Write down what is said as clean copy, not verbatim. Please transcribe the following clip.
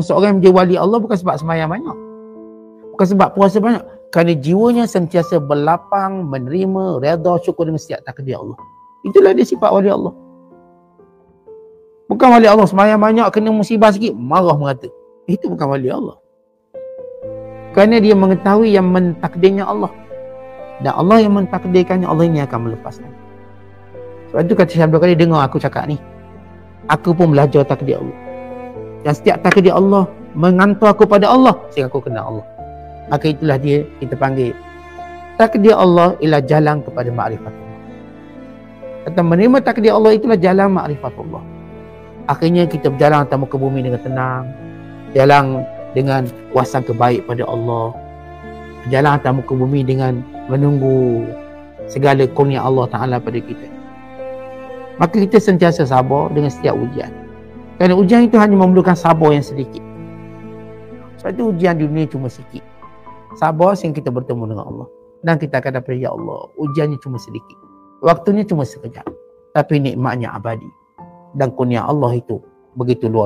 seorang menjadi wali Allah bukan sebab sembahyang banyak, bukan sebab puasa banyak, kerana jiwanya sentiasa berlapang, menerima, redha, syukur dengan setiap takdir Allah. Itulah dia sifat wali Allah. Bukan wali Allah sembahyang banyak, kena musibah sikit marah merata. Itu bukan wali Allah. Kerana dia mengetahui yang mentakdirnya Allah, dan Allah yang mentakdirkannya, Allah ini akan melepaskan. Sebab itu kata Syekh Abdul Qadir, dengar aku cakap ni, aku pun belajar takdir Allah, dan setiap takdir Allah mengantar aku pada Allah sehingga aku kenal Allah. Maka itulah dia kita panggil takdir Allah ialah jalan kepada makrifat Allah. Kata menerima takdir Allah itulah jalan makrifat Allah. Akhirnya kita berjalan atas muka bumi dengan tenang, jalan dengan kuasa kebaik pada Allah, berjalan atas muka bumi dengan menunggu segala kurnia Allah Ta'ala pada kita. Maka kita sentiasa sabar dengan setiap ujian, kerana ujian itu hanya memerlukan sabar yang sedikit. Sebab itu ujian di dunia cuma sikit. Sabar sehingga kita bertemu dengan Allah, dan kita akan dapat, ya Allah, ujiannya cuma sedikit, waktunya cuma sekejap, tapi nikmatnya abadi, dan kurnia Allah itu begitu luar biasa.